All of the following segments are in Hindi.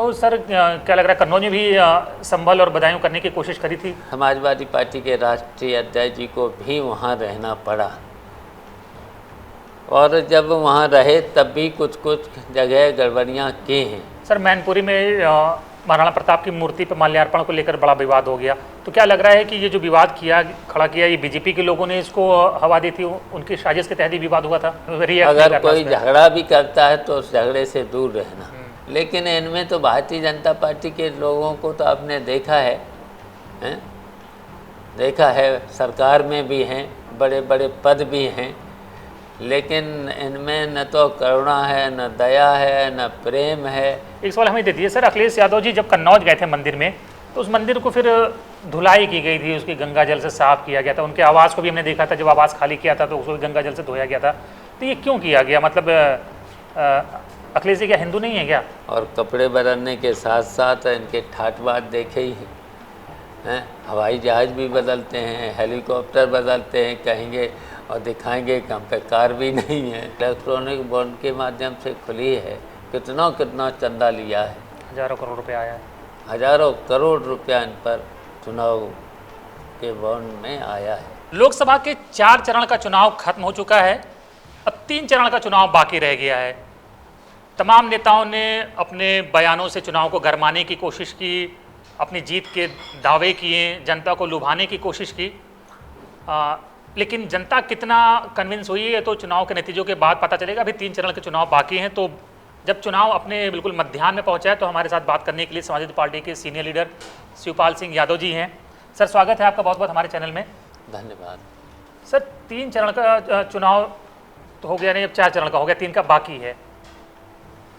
तो सर क्या लग रहा है कन्नौज में भी संभल और बदायूं करने की कोशिश करी थी? समाजवादी पार्टी के राष्ट्रीय अध्यक्ष जी को भी वहाँ रहना पड़ा, और जब वहाँ रहे तब भी कुछ कुछ जगह गड़बड़ियाँ की हैं। सर मैनपुरी में महाराणा प्रताप की मूर्ति पर माल्यार्पण को लेकर बड़ा विवाद हो गया, तो क्या लग रहा है कि ये जो विवाद खड़ा किया, ये बीजेपी के लोगों ने इसको हवा दी थी, उनकी साजिश के तहत ही विवाद हुआ था? अगर कोई झगड़ा भी करता है तो उस झगड़े से दूर रहना, लेकिन इनमें तो भारतीय जनता पार्टी के लोगों को तो आपने देखा है, देखा है, सरकार में भी हैं, बड़े बड़े पद भी हैं, लेकिन इनमें न तो करुणा है, न दया है, न प्रेम है। एक सवाल हमें दे दिए सर, अखिलेश यादव जी जब कन्नौज गए थे मंदिर में, तो उस मंदिर को फिर धुलाई की गई थी, उसकी गंगा जल से साफ किया गया था, उनके आवास को भी हमने देखा था, जब आवास खाली किया था तो उसको गंगा जल से धोया गया था, तो ये क्यों किया गया? मतलब अखिलेश जी क्या हिंदू नहीं है क्या? और कपड़े बदलने के साथ साथ इनके ठाटबाट देखे ही हैं, हवाई जहाज़ भी बदलते हैं, हेलीकॉप्टर बदलते हैं, कहेंगे और दिखाएंगे कि हम पे कार भी नहीं है। इलेक्ट्रॉनिक बॉन्ड के माध्यम से खुली है, कितना चंदा लिया है, हज़ारों करोड़ रुपया आया है, हज़ारों करोड़ रुपया इन पर चुनाव के बॉन्ड में आया है। लोकसभा के 4 चरण का चुनाव खत्म हो चुका है, अब 3 चरण का चुनाव बाकी रह गया है। तमाम नेताओं ने अपने बयानों से चुनाव को गरमाने की कोशिश की, अपनी जीत के दावे किए, जनता को लुभाने की कोशिश की, लेकिन जनता कितना कन्विंस हुई है तो चुनाव के नतीजों के बाद पता चलेगा। अभी 3 चरण के चुनाव बाकी हैं, तो जब चुनाव अपने बिल्कुल मध्याह्न में पहुंचा है तो हमारे साथ बात करने के लिए समाजवादी पार्टी के सीनियर लीडर शिवपाल सिंह यादव जी हैं। सर स्वागत है आपका बहुत बहुत हमारे चैनल में। धन्यवाद। सर 3 चरण का चुनाव तो हो गया, नहीं अब 4 चरण का हो गया, 3 का बाकी है,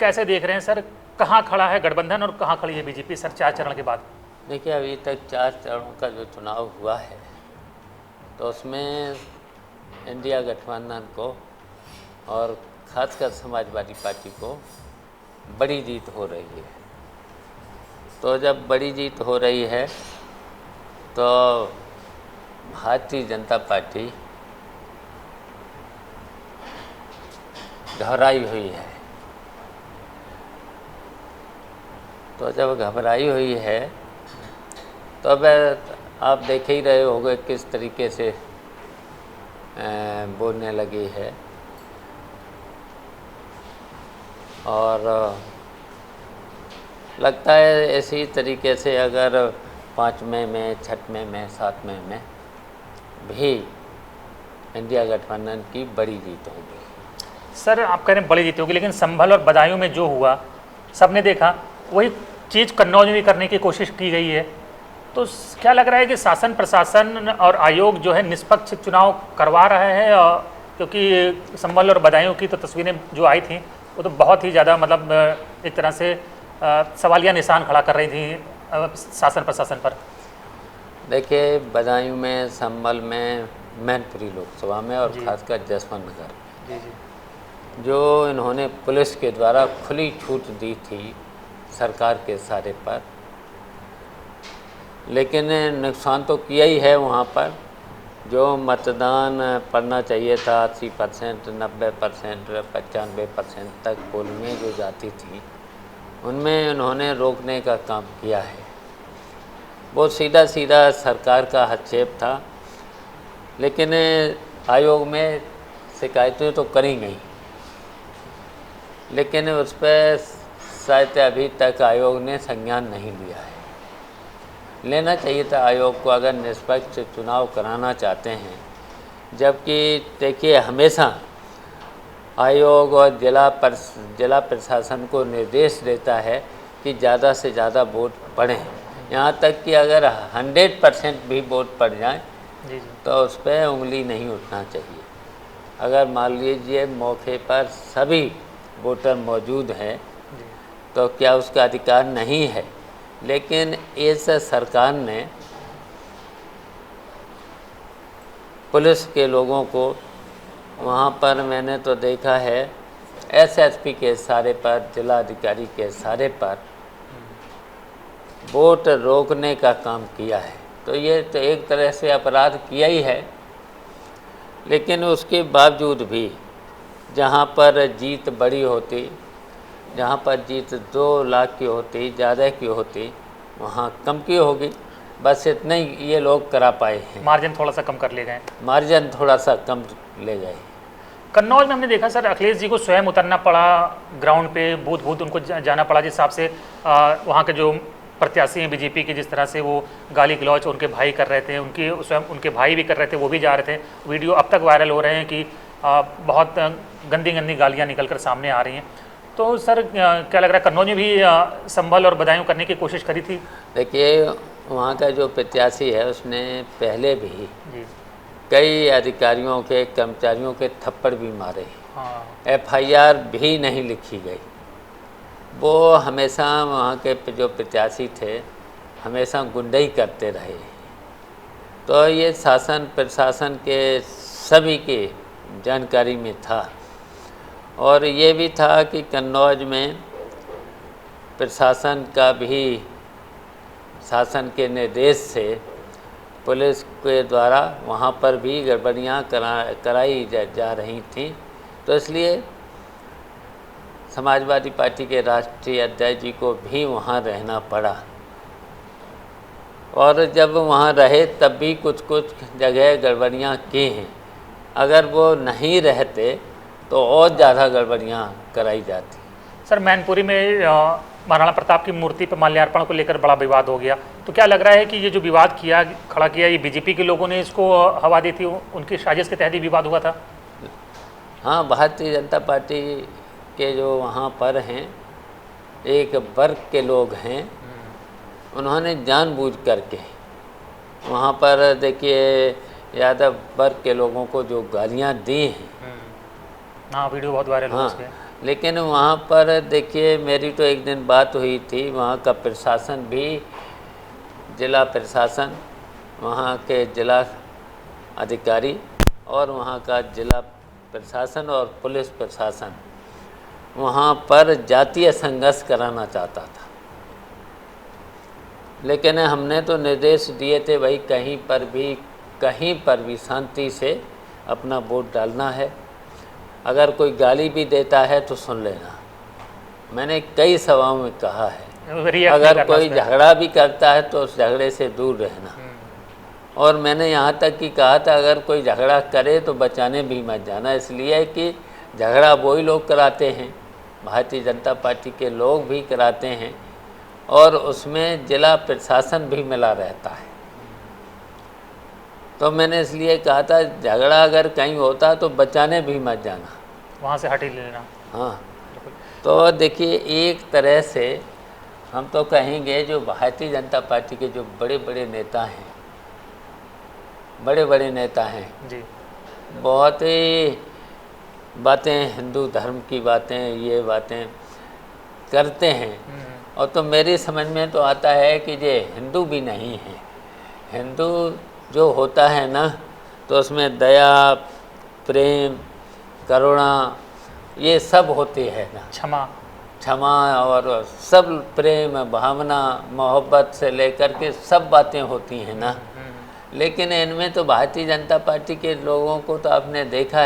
कैसे देख रहे हैं सर? कहाँ खड़ा है गठबंधन और कहाँ खड़ी है बीजेपी सर 4 चरण के बाद? देखिए, अभी तक 4 चरणों का जो चुनाव हुआ है तो उसमें इंडिया गठबंधन को और खासकर समाजवादी पार्टी को बड़ी जीत हो रही है। तो जब बड़ी जीत हो रही है तो भारतीय जनता पार्टी घबराई हुई है। तो जब घबराई हुई है तो अब आप देख ही रहे होंगे किस तरीके से बोलने लगी है, और लगता है इसी तरीके से अगर 5वें में, 6वें में, 7वें में भी इंडिया गठबंधन की बड़ी जीत होगी। सर आप कह रहे हैं बड़ी जीत होगी, लेकिन संभल और बदायूं में जो हुआ सबने देखा, वही चीज़ कन्नौज में भी करने की कोशिश की गई है, तो क्या लग रहा है कि शासन प्रशासन और आयोग जो है निष्पक्ष चुनाव करवा रहा है? क्योंकि संभल और बदायूं की तो तस्वीरें जो आई थी वो तो बहुत ही ज़्यादा मतलब एक तरह से सवालिया निशान खड़ा कर रही थी शासन प्रशासन पर। देखिए, बदायूं में, संभल में, मैनपुरी लोकसभा में और खासकर जसवंत नगर जो इन्होंने पुलिस के द्वारा खुली छूट दी थी सरकार के इशारे पर, लेकिन नुकसान तो किया ही है। वहाँ पर जो मतदान पड़ना चाहिए था 80%, 90%, 95% तक पोलिंग जो जाती थी, उनमें उन्होंने रोकने का काम किया है। वो सीधा सीधा सरकार का हस्तक्षेप था, लेकिन आयोग में शिकायतें तो करी गई, लेकिन उस पर शायद अभी तक आयोग ने संज्ञान नहीं लिया है। लेना चाहिए था आयोग को, अगर निष्पक्ष चुनाव कराना चाहते हैं। जबकि देखिए, हमेशा आयोग और जिला प्रशासन को निर्देश देता है कि ज़्यादा से ज़्यादा वोट पड़ें, यहाँ तक कि अगर 100% भी वोट पड़ जाए तो उस पर उंगली नहीं उठना चाहिए। अगर मान लीजिए मौके पर सभी वोटर मौजूद हैं तो क्या उसका अधिकार नहीं है? लेकिन इस सरकार ने पुलिस के लोगों को वहाँ पर, मैंने तो देखा है, एसएसपी के इशारे पर, जिलाधिकारी के इशारे पर वोट रोकने का काम किया है। तो ये तो एक तरह से अपराध किया ही है, लेकिन उसके बावजूद भी जहाँ पर जीत बड़ी होती जहाँ पर जीत 2 लाख की होती, ज़्यादा की होती, वहाँ कम की होगी। बस इतना ही ये लोग करा पाए हैं, मार्जिन थोड़ा सा कम कर ले गए। मार्जिन थोड़ा सा कम ले गए। कन्नौज में हमने देखा सर, अखिलेश जी को स्वयं उतरना पड़ा ग्राउंड पे, बूथ बूथ उनको जाना पड़ा, जिस हिसाब से वहाँ के जो प्रत्याशी हैं बीजेपी के, जिस तरह से वो गाली गलौज उनके भाई कर रहे थे, उनकी स्वयं उनके भाई भी कर रहे थे, वो भी जा रहे थे। वीडियो अब तक वायरल हो रहे हैं कि बहुत गंदी गंदी गालियाँ निकल कर सामने आ रही हैं। तो सर क्या लग रहा है, कन्नौज में भी संभल और बदायूं करने की कोशिश करी थी? देखिए, वहाँ का जो प्रत्याशी है उसने पहले भी जी। कई अधिकारियों के, कर्मचारियों के थप्पड़ भी मारे। हाँ। FIR भी नहीं लिखी गई। वो हमेशा वहाँ के जो प्रत्याशी थे हमेशा गुंडई करते रहे। तो ये शासन प्रशासन के सभी के जानकारी में था, और ये भी था कि कन्नौज में प्रशासन का भी शासन के निर्देश से पुलिस के द्वारा वहाँ पर भी गड़बड़ियाँ कराई जा रही थी। तो इसलिए समाजवादी पार्टी के राष्ट्रीय अध्यक्ष जी को भी वहाँ रहना पड़ा, और जब वहाँ रहे तब भी कुछ कुछ जगह गड़बड़ियाँ की हैं। अगर वो नहीं रहते तो और ज़्यादा गड़बड़ियाँ कराई जाती। सर, मैनपुरी में महाराणा प्रताप की मूर्ति पर माल्यार्पण को लेकर बड़ा विवाद हो गया, तो क्या लग रहा है कि ये जो विवाद खड़ा किया, ये बीजेपी के लोगों ने इसको हवा दी थी, उनकी साजिश के तहत ही विवाद हुआ था? हाँ, भारतीय जनता पार्टी के जो वहाँ पर हैं एक वर्ग के लोग हैं, उन्होंने जानबूझ करके वहाँ पर देखिए यादव वर्ग के लोगों को जो गालियाँ दी हैं। हाँ, वीडियो बहुत वायरल हुआ उसके। लेकिन वहाँ पर देखिए, मेरी तो एक दिन बात हुई थी, वहाँ का प्रशासन भी, जिला प्रशासन, वहाँ के जिला अधिकारी और वहाँ का जिला प्रशासन और पुलिस प्रशासन वहाँ पर जातीय संघर्ष कराना चाहता था। लेकिन हमने तो निर्देश दिए थे, भाई कहीं पर भी शांति से अपना वोट डालना है। अगर कोई गाली भी देता है तो सुन लेना। मैंने कई सभाओं में कहा है, अगर कोई झगड़ा भी करता है तो उस झगड़े से दूर रहना। और मैंने यहाँ तक कि कहा था, अगर कोई झगड़ा करे तो बचाने भी मत जाना, इसलिए कि झगड़ा वही लोग कराते हैं, भारतीय जनता पार्टी के लोग भी कराते हैं, और उसमें जिला प्रशासन भी मिला रहता है। तो मैंने इसलिए कहा था, झगड़ा अगर कहीं होता तो बचाने भी मत जाना, वहाँ से हट ही लेना। हाँ, तो देखिए, एक तरह से हम तो कहेंगे जो भारतीय जनता पार्टी के जो बड़े बड़े नेता हैं जी, बहुत ही बातें, हिंदू धर्म की बातें, ये बातें करते हैं। और तो मेरी समझ में तो आता है कि ये हिंदू भी नहीं है। हिंदू जो होता है ना, तो उसमें दया, प्रेम, करुणा, ये सब होती है ना, क्षमा और सब प्रेम, भावना, मोहब्बत से लेकर के सब बातें होती हैं ना। लेकिन इनमें तो भारतीय जनता पार्टी के लोगों को तो आपने देखा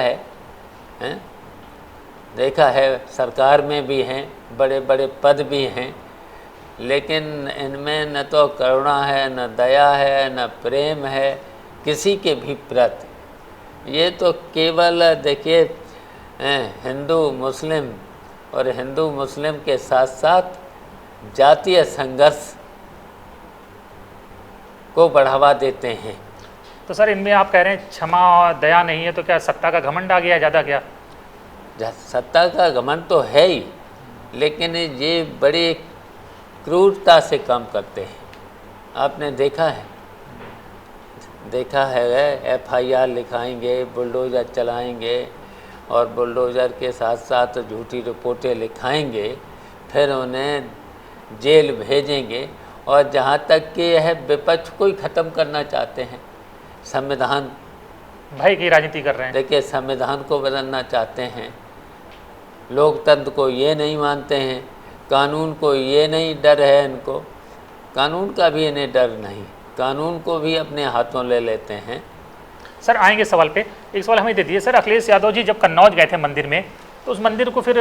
है, सरकार में भी हैं, बड़े बड़े पद भी हैं, लेकिन इनमें न तो करुणा है, न दया है, न प्रेम है किसी के भी प्रति। ये तो केवल देखिए हिंदू मुस्लिम, और हिंदू मुस्लिम के साथ साथ जातीय संघर्ष को बढ़ावा देते हैं। तो सर, इनमें आप कह रहे हैं क्षमा और दया नहीं है, तो क्या सत्ता का घमंड आ गया ज़्यादा? क्या सत्ता का घमंड तो है ही, लेकिन ये बड़ी क्रूरता से काम करते हैं। आपने देखा है FIR लिखाएंगे, बुलडोज़र चलाएंगे, और बुलडोज़र के साथ साथ झूठी रिपोर्टें लिखाएंगे, फिर उन्हें जेल भेजेंगे। और जहाँ तक कि यह विपक्ष को ही ख़त्म करना चाहते हैं, संविधान भाई की राजनीति कर रहे हैं। देखिए, संविधान को बदलना चाहते हैं, लोकतंत्र को ये नहीं मानते हैं, कानून को ये नहीं डर है इनको, कानून का भी इन्हें डर नहीं, कानून को भी अपने हाथों ले लेते हैं। सर, आएंगे सवाल पे। एक सवाल हमें दे दिए सर, अखिलेश यादव जी जब कन्नौज गए थे मंदिर में, तो उस मंदिर को फिर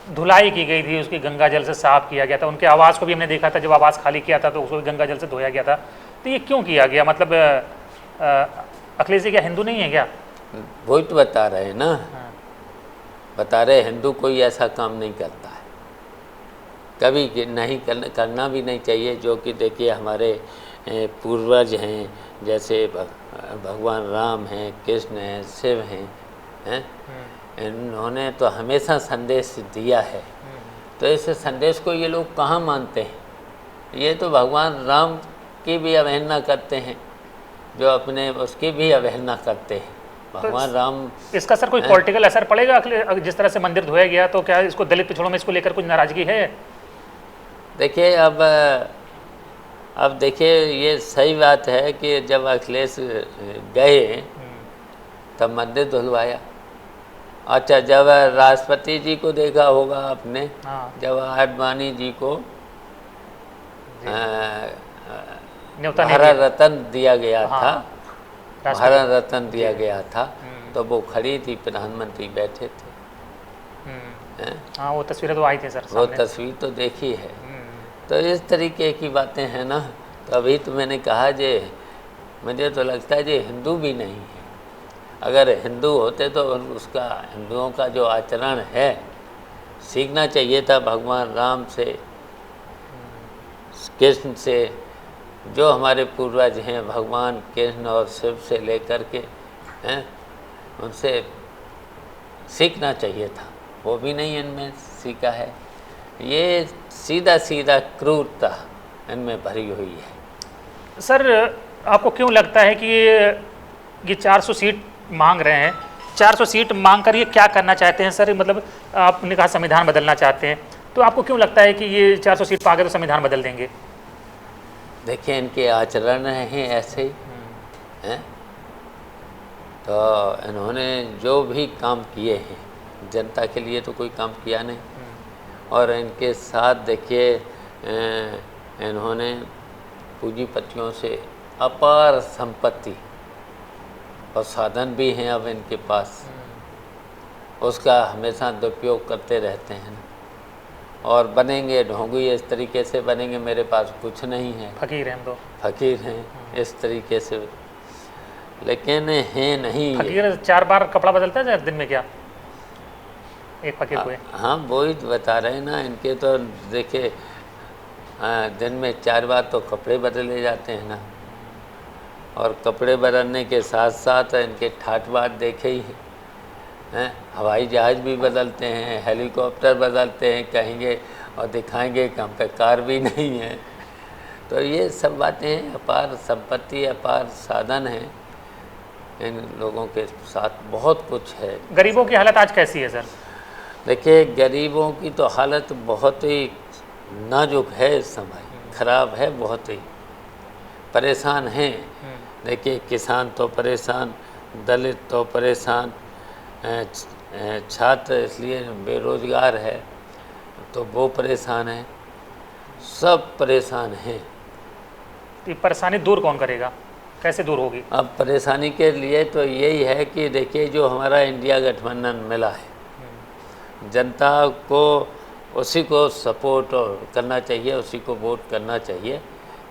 धुलाई की गई थी, उसकी गंगा जल से साफ किया गया था, उनके आवास को भी हमने देखा था, जब आवास खाली किया था तो उसको भी गंगा जल से धोया गया था। तो ये क्यों किया गया? मतलब अखिलेश जी क्या हिंदू नहीं है क्या? वही तो बता रहे हैं ना, हाँ। बता रहे हिंदू कोई ऐसा काम नहीं करता है, कभी नहीं करना भी नहीं चाहिए। जो कि देखिए हमारे पूर्वज हैं, जैसे भगवान राम हैं, कृष्ण हैं, शिव हैं, इन्होंने तो हमेशा संदेश दिया है। तो इस संदेश को ये लोग कहाँ मानते हैं? ये तो भगवान राम की भी अवहेलना करते हैं, जो अपने उसकी भी अवहेलना करते हैं। भगवान राम इसका सर कोई पॉलिटिकल असर पड़ेगा? जिस तरह से मंदिर धोया गया, तो क्या इसको दलित पिछड़ों में इसको लेकर कुछ नाराजगी है? देखिए अब देखिए ये सही बात है कि जब अखिलेश गए तब मंदिर धुलवाया। अच्छा, जब राष्ट्रपति जी को देखा होगा आपने, हाँ। जब आडवाणी जी को न्योता नहीं भारत दिया। रत्न दिया गया हाँ, था, भारत रत्न दिया गया था, तो वो खड़ी थी, प्रधानमंत्री बैठे थे। हैं? हाँ, वो तस्वीरें तो आई थी सर वो सामने। तस्वीर तो देखी है। तो इस तरीके की बातें हैं ना। तो अभी तो मैंने कहा जे मुझे तो लगता है जे हिंदू भी नहीं है। अगर हिंदू होते तो उसका, हिंदुओं का जो आचरण है सीखना चाहिए था भगवान राम से, कृष्ण से, जो हमारे पूर्वज हैं भगवान कृष्ण और शिव से लेकर के हैं, उनसे सीखना चाहिए था। वो भी नहीं इनमें सीखा है। ये सीधा सीधा क्रूरता इनमें भरी हुई है। सर आपको क्यों लगता है कि ये 400 सीट मांग रहे हैं? 400 सीट मांग कर ये क्या करना चाहते हैं सर? मतलब आपने कहा संविधान बदलना चाहते हैं, तो आपको क्यों लगता है कि ये 400 सीट पा के तो संविधान बदल देंगे? देखिए इनके आचरण हैं ऐसे ही हैं। तो इन्होंने जो भी काम किए हैं जनता के लिए तो कोई काम किया नहीं। और इनके साथ देखिए इन्होंने पूंजीपतियों से अपार संपत्ति और साधन भी हैं अब इनके पास, उसका हमेशा दुरुपयोग करते रहते हैं। और बनेंगे ढोंगी इस तरीके से बनेंगे, मेरे पास कुछ नहीं है, फकीर हैं हम तो, फकीर हैं इस तरीके से। लेकिन हैं नहीं, फकीर 4 बार कपड़ा बदलता है दिन में क्या एक फकीर को? हाँ वही तो बता रहे हैं ना। इनके तो देखिए दिन में 4 बार तो कपड़े बदले जाते हैं ना। और कपड़े बदलने के साथ साथ इनके ठाट बाट देखे ही हैं, हवाई जहाज़ भी बदलते हैं, हेलीकॉप्टर बदलते हैं, कहेंगे और दिखाएंगे कि हम पे कार भी नहीं है। तो ये सब बातें, अपार संपत्ति, अपार साधन हैं इन लोगों के साथ, बहुत कुछ है। गरीबों की हालत आज कैसी है सर? देखिए गरीबों की तो हालत बहुत ही नाजुक है इस समय, खराब है, बहुत ही परेशान हैं। देखिए किसान तो परेशान, दलित तो परेशान, छात्र इसलिए बेरोजगार है तो वो परेशान है, सब परेशान हैं। ये परेशानी दूर कौन करेगा? कैसे दूर होगी? अब परेशानी के लिए तो यही है कि देखिए जो हमारा इंडिया गठबंधन मिला है, जनता को उसी को सपोर्ट करना चाहिए, उसी को वोट करना चाहिए,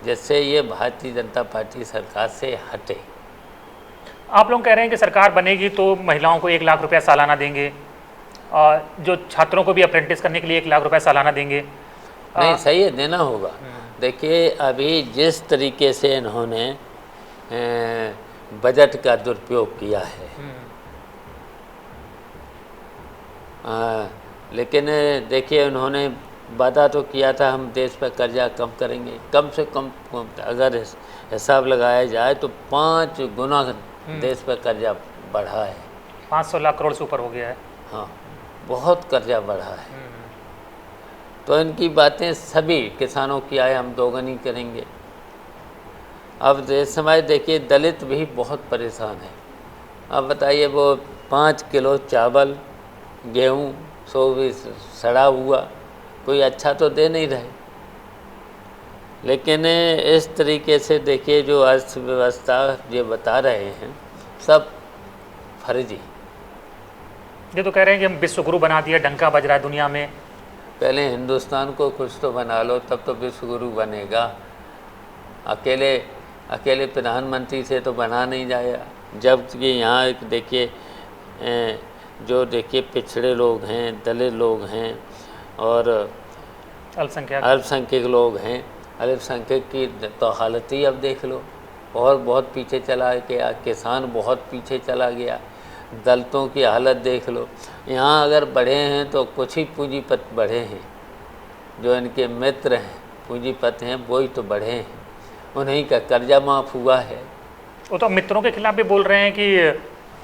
जिससे ये भारतीय जनता पार्टी सरकार से हटे। आप लोग कह रहे हैं कि सरकार बनेगी तो महिलाओं को 1 लाख रुपया सालाना देंगे, और जो छात्रों को भी अप्रेंटिस करने के लिए 1 लाख रुपया सालाना देंगे। नहीं सही है, देना होगा। देखिए अभी जिस तरीके से इन्होंने बजट का दुरुपयोग किया है, लेकिन देखिए उन्होंने वादा तो किया था हम देश पर कर्जा कम करेंगे, कम से कम अगर हिसाब लगाया जाए तो 5 गुना देश पर कर्जा बढ़ा है। 500 लाख करोड़ से ऊपर हो गया है। हाँ, बहुत कर्जा बढ़ा है। तो इनकी बातें सभी, किसानों की आय हम दोगुनी करेंगे। अब इस समय देखिए दलित भी बहुत परेशान है। अब बताइए वो 5 किलो चावल, गेहूँ सो भी सड़ा हुआ, कोई अच्छा तो दे नहीं रहे। लेकिन इस तरीके से देखिए जो अर्थव्यवस्था ये बता रहे हैं सब फर्जी, ये तो कह रहे हैं कि हम विश्व गुरु बना दिया, डंका बज रहा है दुनिया में। पहले हिंदुस्तान को कुछ तो बना लो, तब तो विश्व गुरु बनेगा। अकेले अकेले प्रधानमंत्री से तो बना नहीं जाएगा। जबकि यहाँ एक देखिए जो देखिए पिछड़े लोग हैं, दलित लोग हैं और अल्पसंख्यक लोग हैं। अल्पसंख्यक की तो हालत ही अब देख लो, और बहुत पीछे चला गया। किसान बहुत पीछे चला गया। दलितों की हालत देख लो। यहाँ अगर बढ़े हैं तो कुछ ही पूंजीपति बढ़े हैं, जो इनके मित्र हैं पूंजीपति हैं वही तो बढ़े हैं, उन्हीं का कर्जा माफ़ हुआ है। वो तो मित्रों के खिलाफ भी बोल रहे हैं कि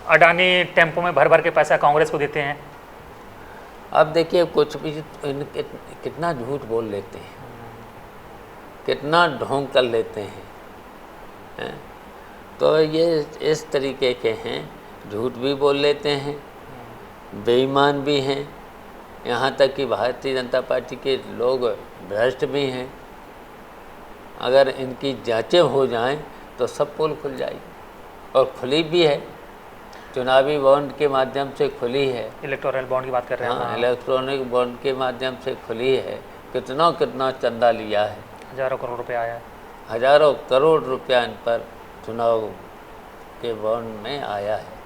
अडानी टेम्पो में भर भर के पैसा कांग्रेस को देते हैं। अब देखिए कुछ भी कितना झूठ बोल लेते हैं, कितना ढोंग कर लेते हैं। तो ये इस तरीके के हैं, झूठ भी बोल लेते हैं, बेईमान भी हैं। यहाँ तक कि भारतीय जनता पार्टी के लोग भ्रष्ट भी हैं। अगर इनकी जांचें हो जाएं तो सब पोल खुल जाएगी, और खुली भी है। चुनावी बॉन्ड के माध्यम से खुली है। इलेक्टोरल बॉन्ड की बात कर रहे हैं। हाँ, इलेक्ट्रॉनिक बॉन्ड के माध्यम से खुली है। कितना कितना चंदा लिया है, हज़ारों करोड़ रुपया आया है। हज़ारों करोड़ रुपया इन पर चुनाव के बॉन्ड में आया है।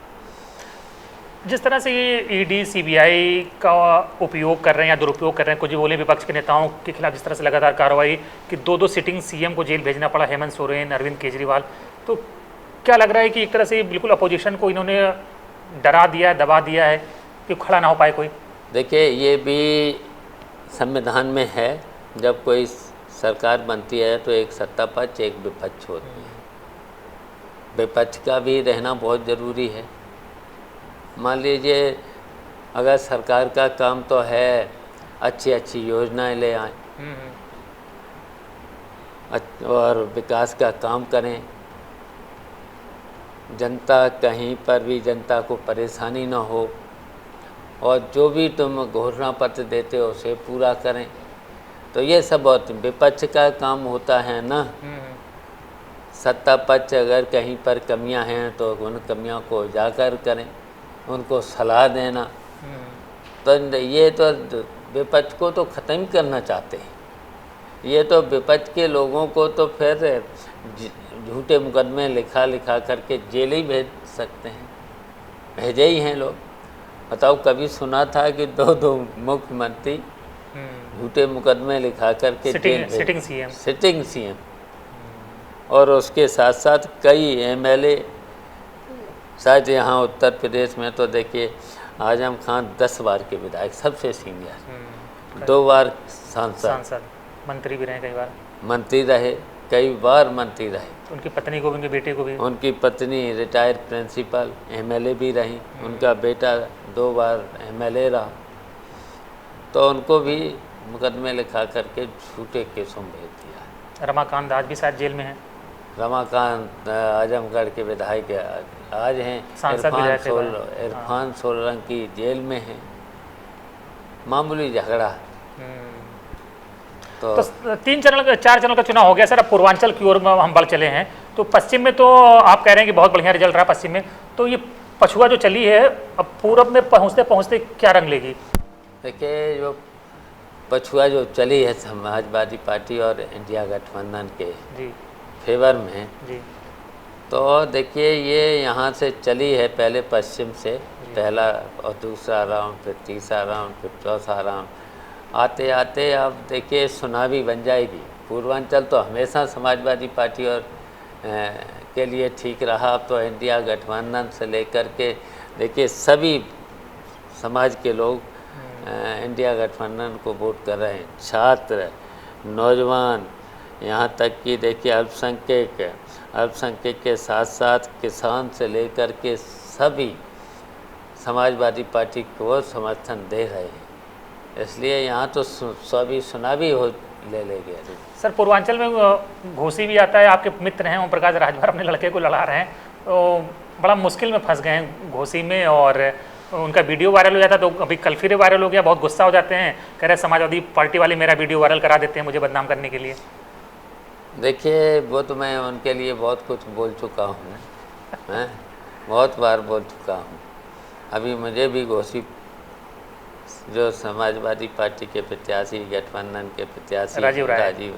जिस तरह से ये ईडी सीबीआई का उपयोग कर रहे हैं या दुरुपयोग कर रहे हैं, कुछ बोले विपक्ष के नेताओं के खिलाफ जिस तरह से लगातार कार्रवाई कि दो सीटिंग सीएम को जेल भेजना पड़ा, हेमंत सोरेन, अरविंद केजरीवाल, तो क्या लग रहा है कि एक तरह से बिल्कुल अपोजिशन को इन्होंने डरा दिया है, दबा दिया है कि खड़ा ना हो पाए कोई? देखिए ये भी संविधान में है, जब कोई सरकार बनती है तो एक सत्ता पक्ष एक विपक्ष होती है। विपक्ष का भी रहना बहुत ज़रूरी है। मान लीजिए अगर सरकार का काम तो है अच्छी अच्छी योजनाएं ले आएँ और विकास का काम करें, जनता कहीं पर भी जनता को परेशानी ना हो, और जो भी तुम घोषणा पत्र देते हो उसे पूरा करें, तो ये सब बहुत विपक्ष का काम होता है ना। सत्ता पक्ष अगर कहीं पर कमियां हैं तो उन कमियों को उजागर करें, उनको सलाह देना। तो ये तो विपक्ष को तो ख़त्म ही करना चाहते हैं। ये तो विपक्ष के लोगों को तो फिर झूठे मुकदमे लिखा करके जेल ही भेज सकते हैं, भेजे ही हैं लोग। बताओ, कभी सुना था कि दो मुख्यमंत्री झूठे मुकदमे लिखा करके सिटिंग सीएम और उसके साथ साथ कई एमएलए, शायद यहाँ उत्तर प्रदेश में तो देखिए आजम खान 10 बार के विधायक, सबसे सीनियर, 2 बार सांसद, मंत्री भी रहे, कई बार मंत्री रहे। उनकी पत्नी को भी, उनके बेटे को भी। उनकी पत्नी रिटायर्ड प्रिंसिपल एमएलए भी रही, उनका बेटा 2 बार एमएलए रहा। तो उनको भी मुकदमे लिखा करके झूठे केसों में भेज दिया। रमाकांत आज भी शायद जेल में है। रमाकांत आजमगढ़ के विधायक आज हैं। इरफान सोलंकी जेल में हैं, मामूली झगड़ा। तो 4 चरणों का चुनाव हो गया सर। अब पूर्वांचल की ओर में हम बढ़ चले हैं, तो पश्चिम में तो आप कह रहे हैं कि बहुत बढ़िया रिजल्ट रहा पश्चिम में, तो ये पछुआ जो चली है अब पूरब में पहुँचते पहुँचते क्या रंग लेगी? देखिए, जो पछुआ जो चली है समाजवादी पार्टी और इंडिया गठबंधन के फेवर में जी, तो देखिए ये यहाँ से चली है पहले पश्चिम से, पहला और दूसरा राउंड, फिर तीसरा राउंड, फिर चौथा राउंड, आते आते अब देखिए चुनावी बन जाएगी। पूर्वांचल तो हमेशा समाजवादी पार्टी और के लिए ठीक रहा। अब तो इंडिया गठबंधन से लेकर के देखिए सभी समाज के लोग इंडिया गठबंधन को वोट कर रहे हैं। छात्र, नौजवान, यहाँ तक कि देखिए अल्पसंख्यक के साथ साथ किसान से लेकर के सभी समाजवादी पार्टी को समर्थन दे रहे हैं। इसलिए यहाँ तो सभी चुनावी हो ले गए। सर, पूर्वांचल में घोसी भी आता है, आपके मित्र हैं ओम प्रकाश राजभर अपने लड़के को लड़ा रहे हैं, तो बड़ा मुश्किल में फंस गए हैं घोसी में, और उनका वीडियो वायरल हो जाता है। तो अभी कल फिर वायरल हो गया, बहुत गुस्सा हो जाते हैं, कह रहे समाजवादी पार्टी वाले मेरा वीडियो वायरल करा देते हैं मुझे बदनाम करने के लिए। देखिए, वो तो मैं उनके लिए बहुत कुछ बोल चुका हूँ, बहुत बार बोल चुका हूँ। अभी मुझे भी घोसी जो समाजवादी पार्टी के प्रत्याशी, गठबंधन के प्रत्याशी राजीव राय जी,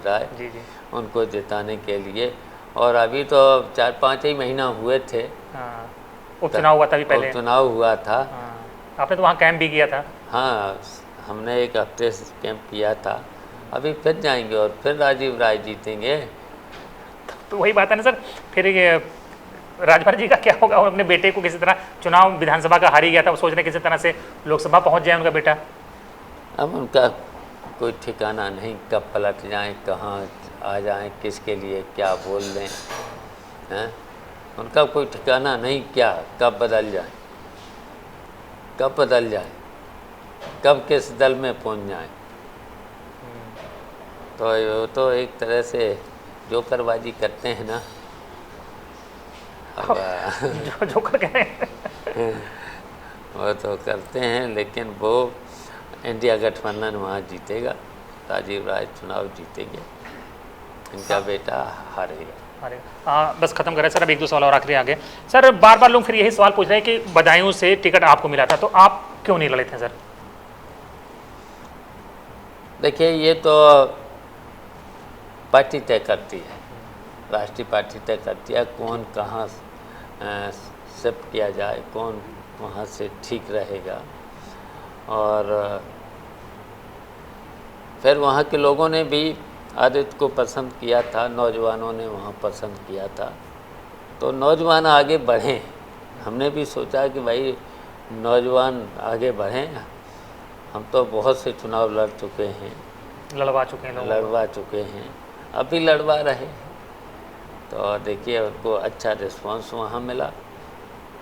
जी उनको जिताने के लिए। और अभी तो 4-5 ही महीना हुए थे, हाँ, उपचुनाव हुआ था अभी पहले। उपचुनाव हुआ था। हाँ, आपने तो वहाँ कैंप भी किया था। हाँ, हमने 1 हफ्ते से कैंप किया था। अभी फिर जाएंगे और फिर राजीव राय जीतेंगे। तो वही बात है ना सर, फिर ये राजभर जी का क्या होगा? और अपने बेटे को किसी तरह, चुनाव विधानसभा का हार ही गया था, वो सोच रहे किसी तरह से लोकसभा पहुंच जाए उनका बेटा। अब उनका कोई ठिकाना नहीं, कब पलट जाएं, कहाँ आ जाएं, किसके लिए क्या बोल दें, हैं? उनका कोई ठिकाना नहीं, क्या कब बदल जाए, कब बदल जाए, कब किस दल में पहुंच जाए। तो वो तो एक तरह से जोकरबाजी करते हैं ना। अब जो कर कह रहे हैं। वो तो करते हैं, लेकिन वो इंडिया गठबंधन वहाँ जीतेगा, राजीव राय चुनाव जीतेंगे, इनका बेटा हारेगा। अरे बस खत्म करें सर, अब 1-2 सवाल और आखिरी आगे। सर बार बार लोग फिर यही सवाल पूछ रहे हैं कि बदायूं से टिकट आपको मिला था, तो आप क्यों नहीं लड़े थे सर? देखिए, ये तो पार्टी तय करती है, राष्ट्रीय पार्टी तय करती है कौन कहाँ शिफ्ट किया जाए, कौन वहाँ से ठीक रहेगा। और फिर वहाँ के लोगों ने भी आदित्य को पसंद किया था, नौजवानों ने वहाँ पसंद किया था, तो नौजवान आगे बढ़ें। हमने भी सोचा कि भाई नौजवान आगे बढ़ें, हम तो बहुत से चुनाव लड़ चुके हैं, लड़वा चुके हैं, लड़वा चुके हैं, अभी लड़वा रहे। तो देखिए, उनको अच्छा रिस्पांस वहाँ मिला,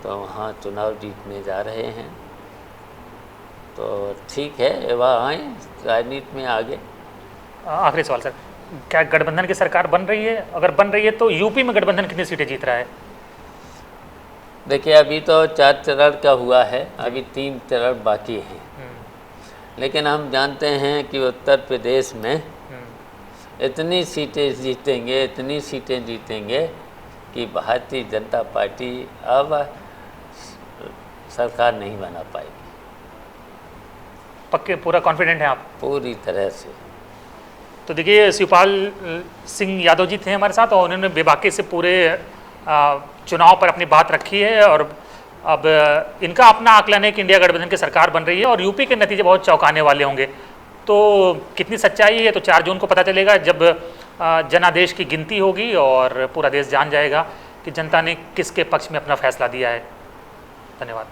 तो वहाँ चुनाव जीतने जा रहे हैं। तो ठीक है, वह आए राजनीति में आगे। आखिरी सवाल सर, क्या गठबंधन की सरकार बन रही है? अगर बन रही है तो यूपी में गठबंधन कितनी सीटें जीत रहा है? देखिए, अभी तो 4 चरण का हुआ है, अभी 3 चरण बाकी हैं। लेकिन हम जानते हैं कि उत्तर प्रदेश में इतनी सीटें जीतेंगे, इतनी सीटें जीतेंगे कि भारतीय जनता पार्टी अब सरकार नहीं बना पाएगी। पक्के पूरा कॉन्फिडेंट हैं आप? पूरी तरह से। तो देखिए, शिवपाल सिंह यादव जी थे हमारे साथ और उन्होंने बेबाकी से पूरे चुनाव पर अपनी बात रखी है। और अब इनका अपना आकलन है कि इंडिया गठबंधन की सरकार बन रही है और यूपी के नतीजे बहुत चौंकाने वाले होंगे। तो कितनी सच्चाई है तो 4 जून को पता चलेगा, जब जनादेश की गिनती होगी और पूरा देश जान जाएगा कि जनता ने किसके पक्ष में अपना फैसला दिया है। धन्यवाद।